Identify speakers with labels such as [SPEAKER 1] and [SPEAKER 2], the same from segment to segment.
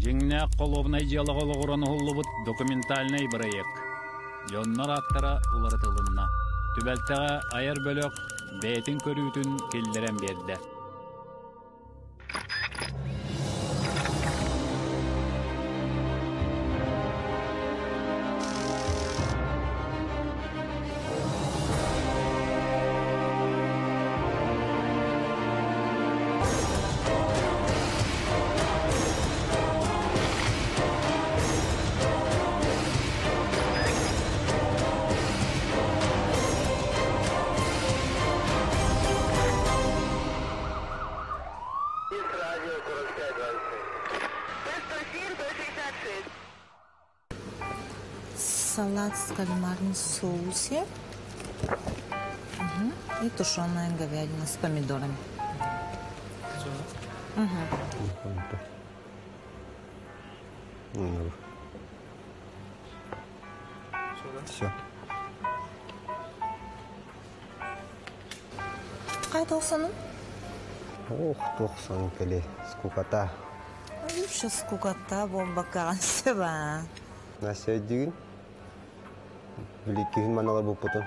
[SPEAKER 1] Жеңнәк қолуынай диалоголы ғұраны ғылыбыт документальный проект. Жоннар аттара уларытылынна. Түбәлтіға айыр бөлік бәйтін көрүтін келдерен берді.
[SPEAKER 2] Салат с кальмарным соусе и тушеная говядина с помидорами.
[SPEAKER 3] Все.
[SPEAKER 2] Қайда олсаның?
[SPEAKER 3] Ох, тоқсан келе, скуката.
[SPEAKER 2] Вообще скуката бомбакаған себа.
[SPEAKER 3] Насия деген? Біліккейін маналар бұл бұтын.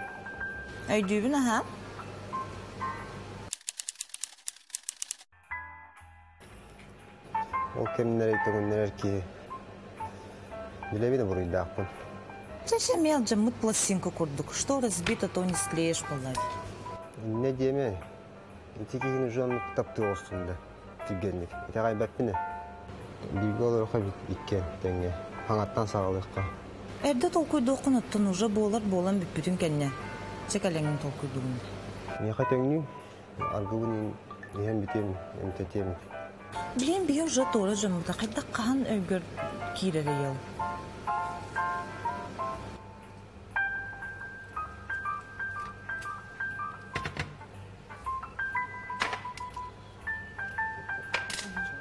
[SPEAKER 2] Өйдейбін, аха?
[SPEAKER 3] Ол кемінер өйтігінер әркейі. Білебейді бұрыйды ақпын.
[SPEAKER 2] Зачем я мы пластинку курдук? Что разбито, то не склеишь полать.
[SPEAKER 3] Не деме. Етекегіні жоғанлық тапты олсында. Түгенлік. Етеғай бәппіне. Білгі оларға иккен тәңе. Хаңаттан сағалыққа.
[SPEAKER 2] Әрді толкуйды оқын ұттын ұжа болан бүппүтін кәнне. Чек әлеңін толкуйды ғын.
[SPEAKER 3] Не қатаңның? Арғығын ен бітем, емтетем.
[SPEAKER 2] Білен бейі ұжа торы жымыда. Қайда қаған өйгір кейрері ел.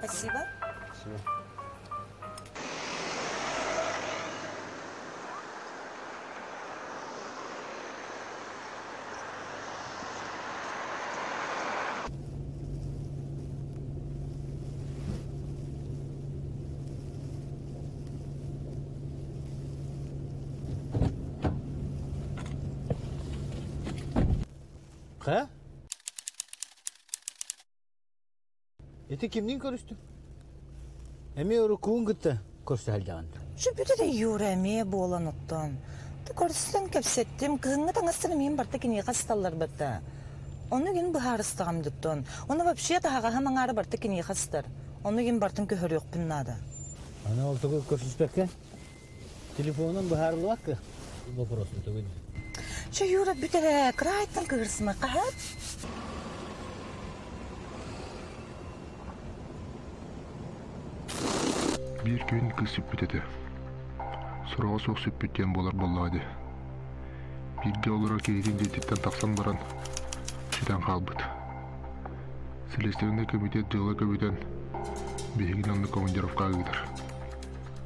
[SPEAKER 2] Спасибо.
[SPEAKER 3] Спасибо.
[SPEAKER 4] Ха? Эти кимнин көрүстү? Эме өрү куун гытты көрсө халдаганда.
[SPEAKER 2] Şu bütü de yüreğime boğulan ottan. Da korsan kepsettim. Kızını tanıştırım yiyeyim barda ki niye hastallar batta. Onu gün bahar ıstağım tuttan. Onu vapşiye daha hemen ağrı barda ki niye hastar. Onu gün bartın köhör yok bunlarda.
[SPEAKER 4] Ana oltuğu көрсөспекке. Telefonun baharlı bak ki. Vопросун төгүн.
[SPEAKER 2] Şu yüreği bütü de kırayttan kırsıma kahat.
[SPEAKER 5] Bir gün kız süppüt edi. Sorağa soğuk süppütten bolar bolladı. Bir de olarak keyifin dedikten taksan baran şiden kalbıt. Sileslerinde komitet cığla köbüden behigin anlı komandirovka gider.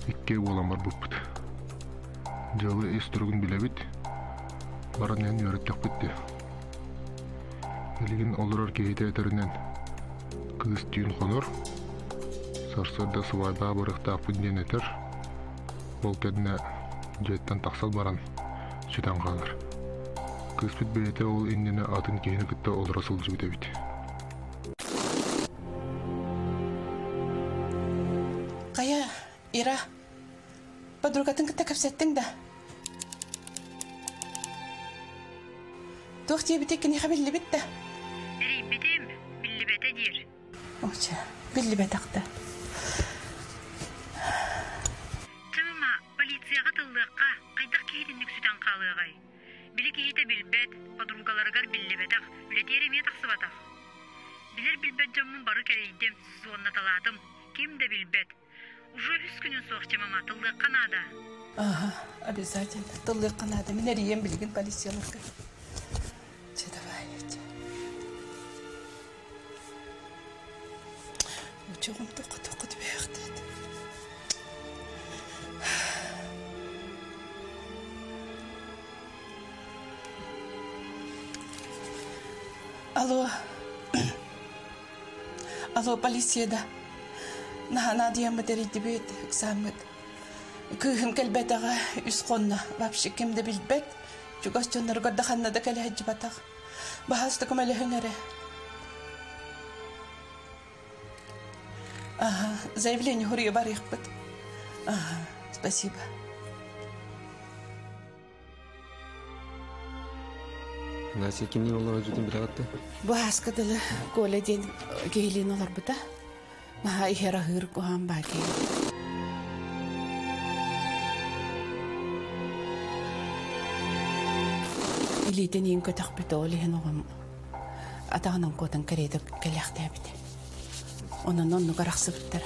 [SPEAKER 5] İkke olan var buput. Cığlı es durgun bilebit. Baran yani öğrettik bitti. Eligin olarak keyite eterinden kız düğün konur. Sarsarda sıvayda bırıqta apından eter. Ол кәдіне жеттен тақсал баран süten қалыр. Кыз бит бейте ол иннені атын кейіні күтті ол расыл жүгіде бит.
[SPEAKER 6] Қая, Ира, подругатын күтті көпсеттің да. Тоқ тие бітеккен еға білі бітті.
[SPEAKER 7] Әрей бітем, білі бәті дер.
[SPEAKER 6] Оча, білі бәті ақты.
[SPEAKER 7] Чымыма полицияға тылдыққа қайдақ кейдінлік сүтен қалығай. Білі кейті білбәт, подругаларғар білі бәтақ, үлетері ме тақсы батақ. Білер білбәт жамын бары кәрейдем, суонна талатым, кем де білбәт. Уже үз күнін соқчымама тылдыққа нада.
[SPEAKER 6] Ага, обязательно. Тылдыққа нада. Мен әрием білген полицияларға. Че, давай, че. Учоғым тоқы-тоқы дебек деді. Алло. Алло, полицияда. Нахана дием материди бит самыт. Кыхым келбетага үс конна вообще кемде билбет. Чугас чоннор гадда ханна да келе хаҗбатак. Бахаста кемеле хәңәре. Ага, заявление хурия барих бит. Ага, спасибо.
[SPEAKER 3] Настя кимнин олора жүтін білағатты?
[SPEAKER 6] Бахаска дылы коле ден кейлин олар бита. Наха ихера хыр кухан баки. Илитен ин көтөх бит оли хеногам. Атагынан котан кередик келехте бит. Онан онну гараксыптыр.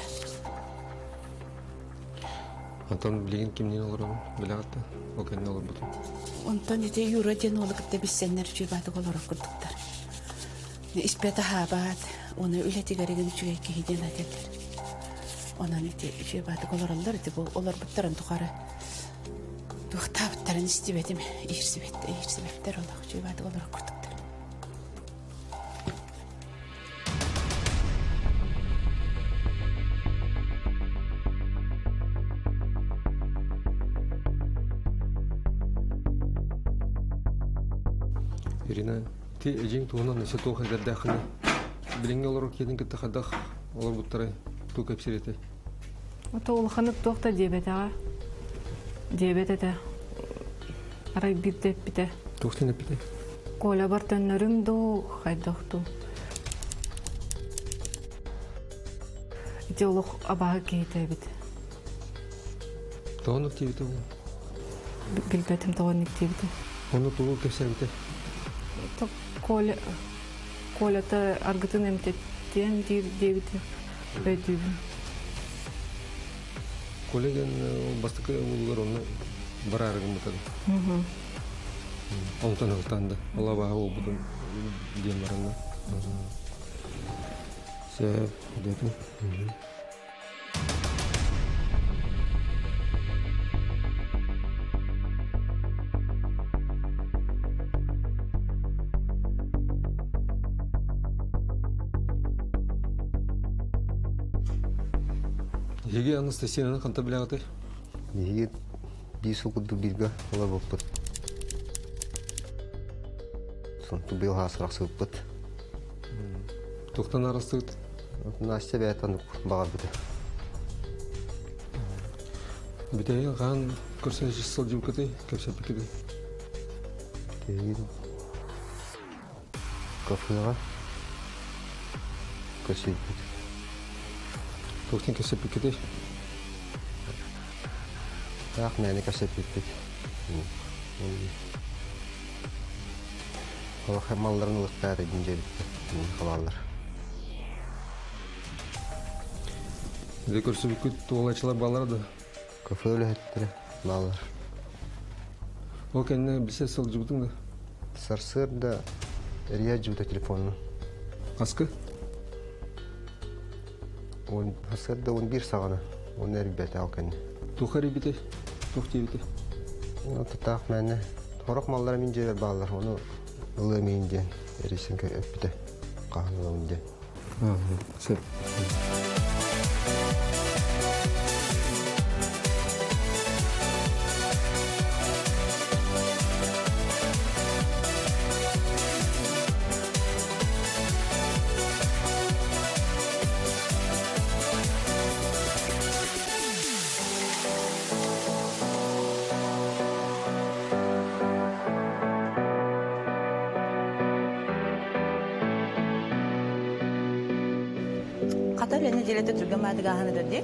[SPEAKER 3] Антон білеген кимнин олора білағатты? Ол кәнне олар бұтын?
[SPEAKER 6] Онтон ите юра ден олыкытта биссеннер чүбаты олар күрдүктөр. Испета хабат, оны үлетигереген үчүгө кейден атеттер. Онан ите чүбаты оларалар ите олар буттарын тухары. Тухтаптарын истебетим, ирсибеттер олар чүбаты олар күрдүктөр.
[SPEAKER 3] Ирина, ти эжең туғынан несе тоғы дәрдәқіні. Біленге олар кедін кетті қадақ, олар бұттары ту көпсіреті.
[SPEAKER 8] Тоғыл қанып тоқта дебет аға. Дебет әті. Арай бір деп біте.
[SPEAKER 3] Тоқтен деп біте?
[SPEAKER 8] Коля бар тәнлерім ду, қайдақту. Ите олық абаға кейті біте.
[SPEAKER 3] Тоғынық дейбіті ол?
[SPEAKER 8] Білбетім тоғынық дейбіте.
[SPEAKER 3] Оны туғы көпсер біте?
[SPEAKER 8] Коля-то аргытын әмтеттен дейбіте. Бәдүйбін.
[SPEAKER 3] Колеген бастықы ұлғар оны бар арығын бұтады. Онтан ұқтанды. Ола баға ол бұдың дем баранна. Сәп, дәтім. Еге Анастасияны қанта білағаты? Еге бейс ұқыды білгі ола бұқпыт. Сонты бұл ғасырақ сұқпыт. Тоқтан арастығыт? Настя бәйтан баға бұды. Бітәйін ғаған көрсен жысыл жыл көтей, көпсәп бікеді? Бітәйін қафыға көсеп бікеді. Тоқтен көсеп бікеді? Ақ мәне көсеп бікеді. Олық малларын ұлықтары дүнже бікті. Қалалар. Де көрсіп бікеді туғалайшылар баларды? Көфе өлі әттірі балалар. Ол кәніне білсе сыл жүбітің да? Сарсыр да рия жүбіті телефонын. Қасқы? Сарсыр да 11 сағаны. Оны әрбеті ал кәніне. Тухари бите, тухти бите. Татақ мәне. Торық маллары мен жер балалар. Оны ұлы мейінден әресін бите. Қағын ұлы сөп.
[SPEAKER 2] Делете түрген байды ғағаны дөрде?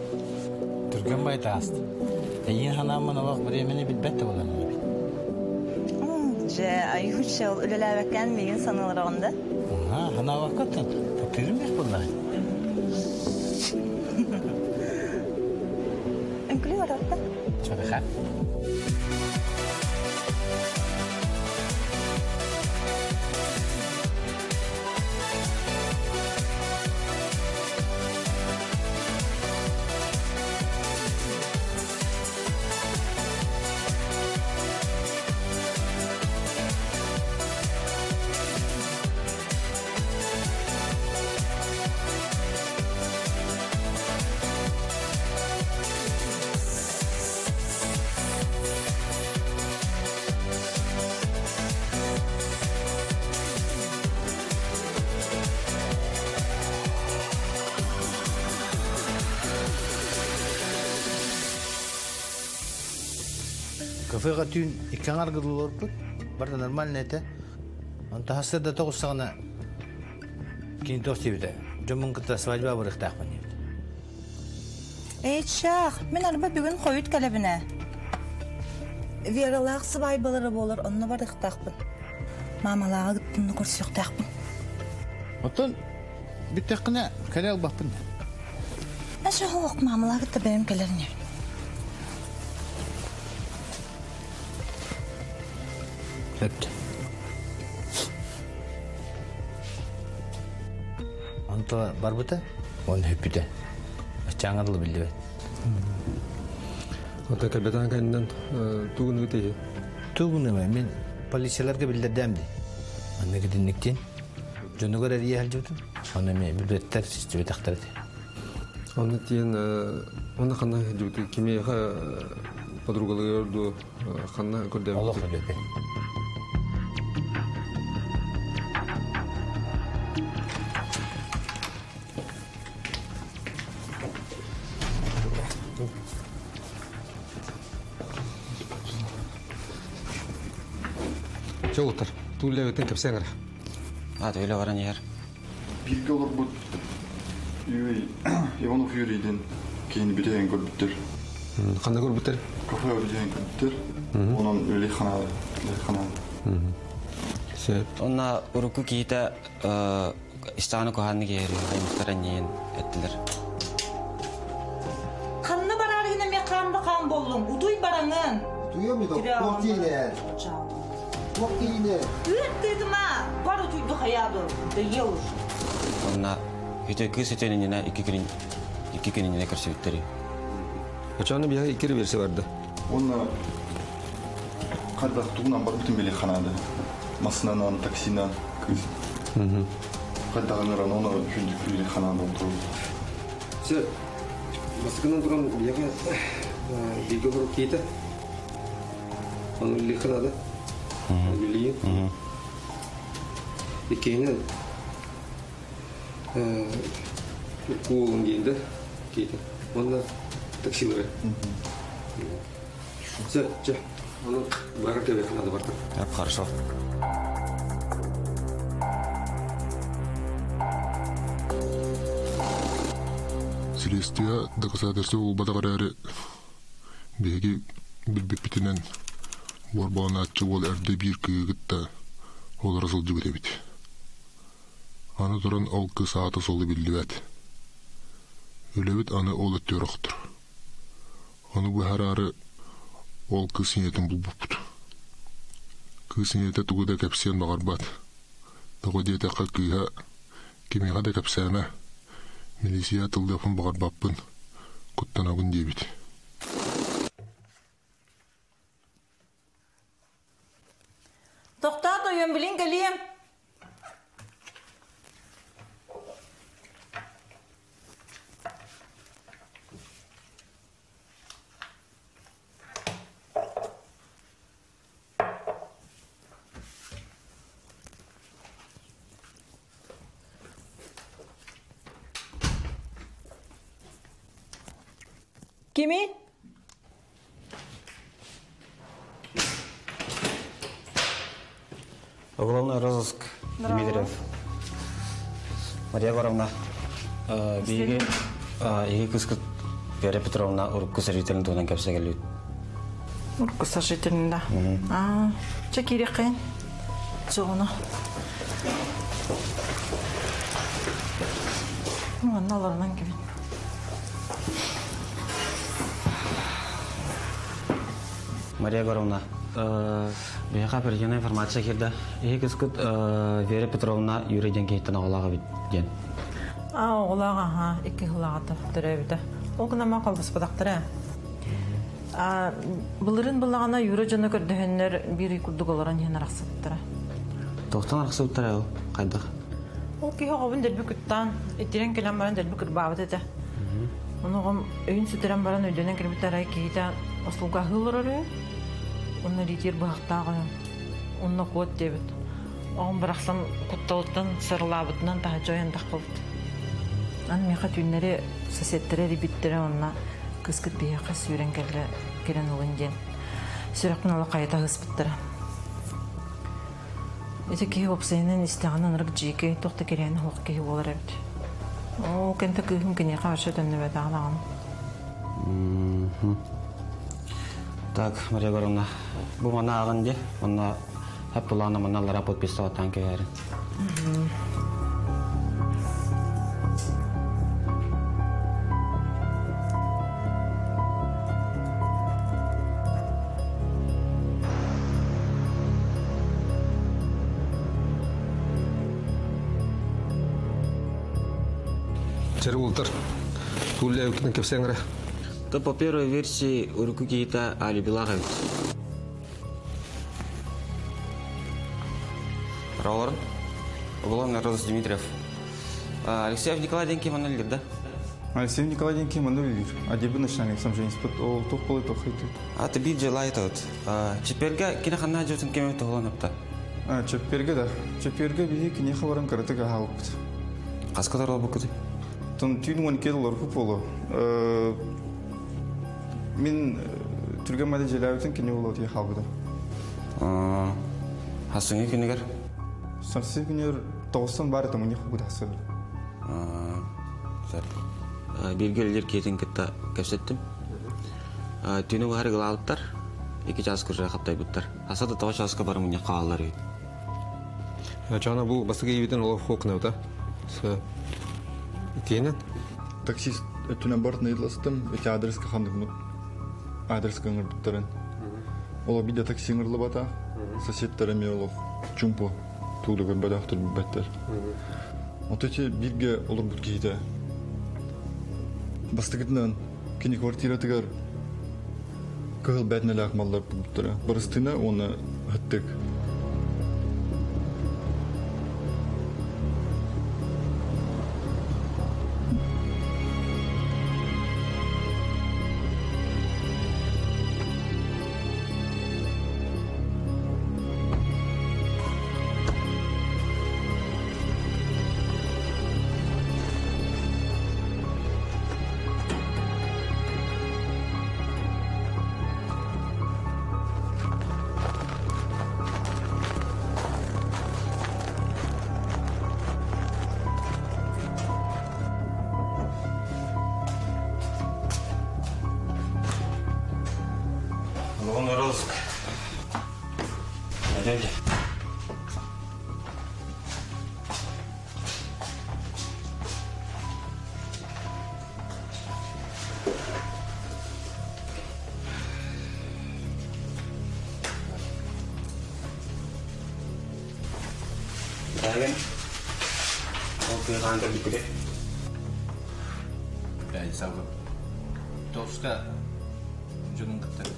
[SPEAKER 4] Түрген байды асты. Ең ханамын оғақ біремені білбәтті боланы бі.
[SPEAKER 2] Же, айғыча ол үлілі әвәккен меген санылыр оғында?
[SPEAKER 4] Хана вақыттын. Тәптерім бек бұлай.
[SPEAKER 2] Үнкілі бар орта?
[SPEAKER 4] Чорыға. Кафега түйін иккен аргылылар бұд. Барда нормально это. Онта хастырда тоғыстағына кейін тоқтебеді. Жомын күтті свадьба бұрықтақ бұн.
[SPEAKER 2] Шах, мен арба бүгін қойыт кәлебіне. Вералақ сыбай балары болыр, онны барықтақпын. Мамалаға гыттымны көрсіқтақпын.
[SPEAKER 4] Отын бүттіқіне кәлі албақпын.
[SPEAKER 2] Әші оқ мамалаға гытты бәйім кәлеріне.
[SPEAKER 4] Öptü. Anta var bu da, onu öptü. Çağırdı bildi.
[SPEAKER 3] Ota kalbetan kendinden tuğunu öteye.
[SPEAKER 4] Tuğunu mu? Ben polisçilerge bildirdim de. Anne gidinlikten. Cunu kadar iyi halcıyordum. Onu mu bildirdiler, sizi takdirdi.
[SPEAKER 3] Onu diyen, onu kanna hediyordu. Kimi подругаlı gördü, kanna gördü.
[SPEAKER 4] Allah bilir.
[SPEAKER 3] Çoğutur. Tuğla öten kapsan ara.
[SPEAKER 9] Hadi öyle varan yer.
[SPEAKER 10] Bilgi olur bu. Ivanov Yuri'den kendi bir deyen gördüler.
[SPEAKER 3] Kanna gördüler.
[SPEAKER 10] Kafa ödeyen gördüler. Onun öyle kana.
[SPEAKER 3] Şey.
[SPEAKER 9] Ona uruku kita istana kohanı geri. Muhtaran yiyin ettiler.
[SPEAKER 2] Kanna barar yine mekanda kan bollum. Uduy baranın.
[SPEAKER 3] Duyuyor muydun? Korktiyle. Korktiyle.
[SPEAKER 2] Evet dedim ha. Barı duydu hayadı. De yavur.
[SPEAKER 9] Ona hüte kız hütenin yine iki günün yine karşı ütleri.
[SPEAKER 3] Kaçanı bir ikiri verse vardı.
[SPEAKER 10] Ona kadar tuğunan bar bütün beli kanadı. Masnanan, taksinan kız. Kadar anıran ona hündük beli kanadı oturdu.
[SPEAKER 3] Şey, maskının duran bir yaka bilgi vurup kiydi. Onu bilgi kanadı. Bilgi. İkini kuğulun giydi. Kiydi. Onlar taksileri. Şey, onu bakar tabi kanadı vardı.
[SPEAKER 9] Hep хорошо.
[SPEAKER 5] Селестия доказательство улбатагар әрі беги билбепитинен борбаан атчы ол әрді бир кыгытта ол расыл жибетебит. Аны туран ол кысааты солы билдибет. Өлебит аны ол өттөрөктүр. Аны бу харары ол кысынетін булбуппут. Кысынеті тугуда кәпсен бағарбат. Тугудеті қақыға кемеға да кәпсәмә. Милисия тылдапын бағарбаппын. Құттанагын дебит.
[SPEAKER 2] Тоқтат ойын білін кәлем. Kimi?
[SPEAKER 9] Уголовный розыск Дмитриев. Мария Горовна, биги кыскыт Вера Петровна урукку сожителин туынан кепсе келет.
[SPEAKER 2] Урукку сожителин да. Чекирек кайын. Жоғына. Аналарынан кебен.
[SPEAKER 9] Мария Горовна, бияқа берген информация келді. Кыскыт Вера Петровна Юрийден кейттен оғылаға біткен.
[SPEAKER 11] Оғылаға, екі ғылаға тұқтыры біді. Ол күн ама қалдыс бұдақтыры. Бұлырын бұлағана Юрий жаны көрдігінлер бір үйкүрдік оларын ең арақсыптыры.
[SPEAKER 9] Тоқтан арақсыптыры ол, қайдық?
[SPEAKER 11] Ол кейі оғабын дәрбі күттан, еттерен келен баран дәрбі күрбабы деді. Онығым өйін сүтірен баран өйденен кірбіттар ай кейді осылға ғылыр өрі. Оны литер бұғақтағы, оны қуат дебіт. Оғын бірақсам құтталыттан, сырылабытынан таға жойындақ қылды. Ан меқа түйінлері сосеттері ребиттері онына кыскыт бияқа сүйрен келен ұлын ден. Сөрөкпүн ола кайта хыспыттыра. Это ки опсенен истеган нырык жике тохта керен хок ки болар эбит. О, кенте кыгым кине каршы дөннөбө даган.
[SPEAKER 9] Так, Мария Горовна, bu mana ağın diye, ona hep bulağına manalara podpis atan köyeri.
[SPEAKER 3] Çeri ultar. Tulle ökünün kepsengre.
[SPEAKER 9] То по первой версии у руку Киита Али Белагович. Роллар. Уголовный розыск Дмитриев. Алексей Николаевич Манолир, да?
[SPEAKER 10] Алексей Николаевич Манолир. А где бы начинали сам же инспект о то полы то хиты.
[SPEAKER 9] А ты биджи лайтот. Теперь-га кинохана жутен кем это голонапта.
[SPEAKER 10] Теперь-га да. Теперь-га биди кинеха варан каратыга халпт.
[SPEAKER 9] Каскадар олбукуды.
[SPEAKER 10] Тон түйін кедолар футболу. Мен түргемады желәуітін кене олау тие халбыды.
[SPEAKER 9] Хасыңы кенегер?
[SPEAKER 10] Сарсы кенер тоғыстан бары тамыне құбыды хасыр.
[SPEAKER 9] Белгелер кетін кітті көпсеттім. Түйіні ғары ғыл алыптар, 2 час күржі қаптай бұттар. Асады 9 жасқа бары мұне қағалар еді.
[SPEAKER 3] Жана бұл басыға ебеден олар хоқын өті. Кейінен?
[SPEAKER 10] Таксист өтінен бартын еділастым, өте адресқа қандық мұт. Адресқа ұңыр бұттарын. Ола биде такси ұңырлы бата, соседтарыме олық чумпо туылығы бәдақтыр бәттер. От өте бірге олар бұт кейді. Бастығытынан кені квартира тігер кығыл бәтінелі ақмалдар бұттары. Барыстына оны ғыттық.
[SPEAKER 9] Уголовный розыск. Пойдемте. Дайын. Окей, қанды бүкіде.
[SPEAKER 4] Дайын сабы. Тоғысқа жүнін күттір.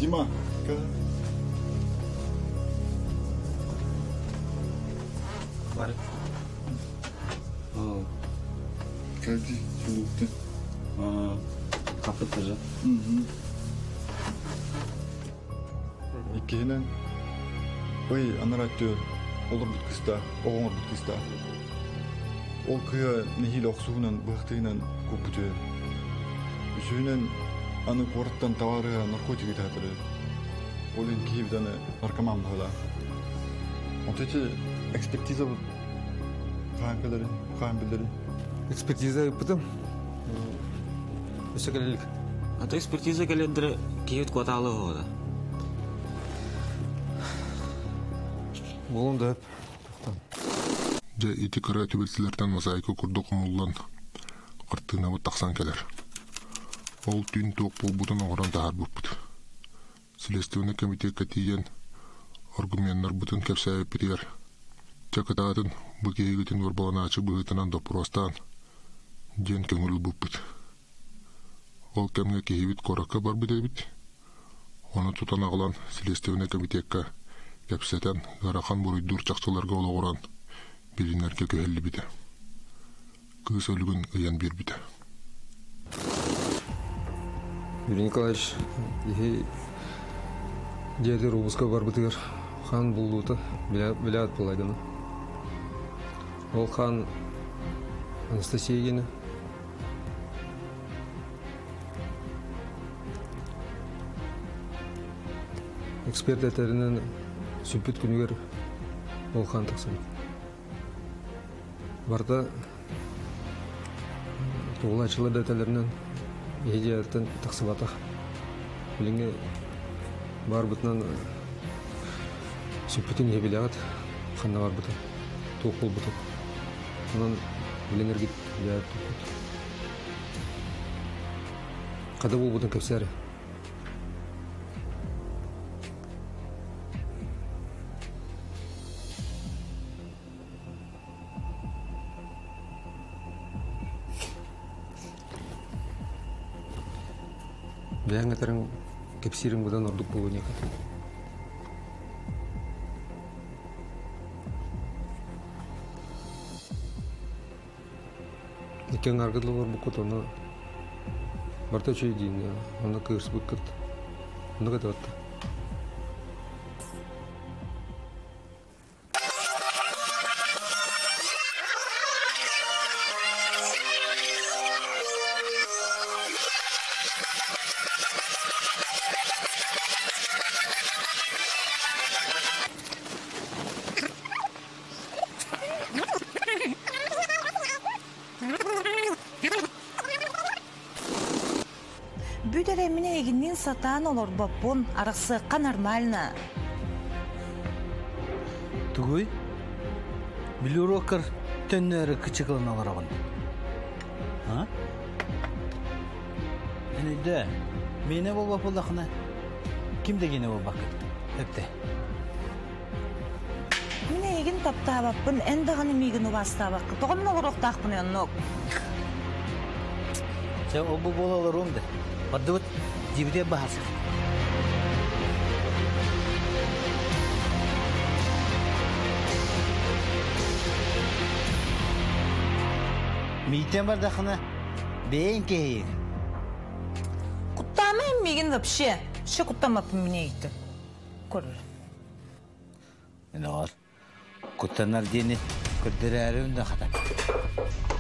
[SPEAKER 10] Дима,
[SPEAKER 9] Барик.
[SPEAKER 10] Geldi, çoluktu.
[SPEAKER 9] Kapı kızı.
[SPEAKER 10] İkihinen, oy anar diyor, olur bu kısta, oğur bu kısta. Ol kıya nehil oksuğunan, bıhtığınan koputuyor. Üzüğünen anı korttan tavarıya narkotik tatırı. Olun kihivden narkoman bala. Ontaçı ekspertiza bu kaynbeleri.
[SPEAKER 3] Экспертиза yapıdım. Өсекелелік.
[SPEAKER 9] Ата экспертиза келендері кейет кваталы хода.
[SPEAKER 3] Болын да.
[SPEAKER 5] Жа ити кара төбелсілерден мозаика күрді құмыллан артына бұт тақсан келер. Ол түйін тоқ бұл бұтын оғыран тағар бұппыд. Следственный комитетке тиген аргументтер бұтын кәпсәйі перер. Чакататын бұкейгітін орбаланачы бұғытынан допростан ден көңіл бұппыд. Ол кәмге кейбіт қораққа бар бұд әбіт. Оны тұтан ағылан следственный комитетке кәпсәтен ғарақан бұрыйдур чақчыларға олы оран билинерге көхелі біді. Кыз өлігін ұян бір біді.
[SPEAKER 3] Юрий Николаевич, дядер обыска бар бітігер. Хан бұлдуыты білят бұлайдыны. Ол хан Анастасия егені. Эксперт әтерінен сүппет күнігер ол хан тақсын. Барда тоғылайшылы дәтелерінен егеяттен тақсы батақ. Біліңе бар бұтынан сүппетін ебілі ағат, қанда бар бұты, тоқ бол бұты. Онан біліңер кет, білі тоқ бұты. Қада бол бұтын көпсәрі. Бәң әтерің кепсирің бұдан ордық болуын екат. Екен арғыдлы бар бұқыт, оны барта чөй дейін, оны күйірс бұқыт. Оны қайта батты.
[SPEAKER 2] Бүдереміне егіннен сатан олар баппон, арақсыққа нормально.
[SPEAKER 4] Түгөй, білуіроккар төннері кічіклін аларағын. Әнеде, мені бол бапылдақына, кім дегені бол бақыт? Әпті.
[SPEAKER 2] Міне егін тапта баппын, әндіғаны мегіні баста бақы. Тоғымын олар оқтақпын әннок.
[SPEAKER 4] Сәу обы бол алар оңды. Барды бұт, дебіде бағасыр. Мейтен бардақына бейін кейі.
[SPEAKER 2] Құттамайым меген вообще. Ше құттамапын міне етті. Көрір.
[SPEAKER 4] Мен оғар, құттанар дені көрдері әрі үнді қатар.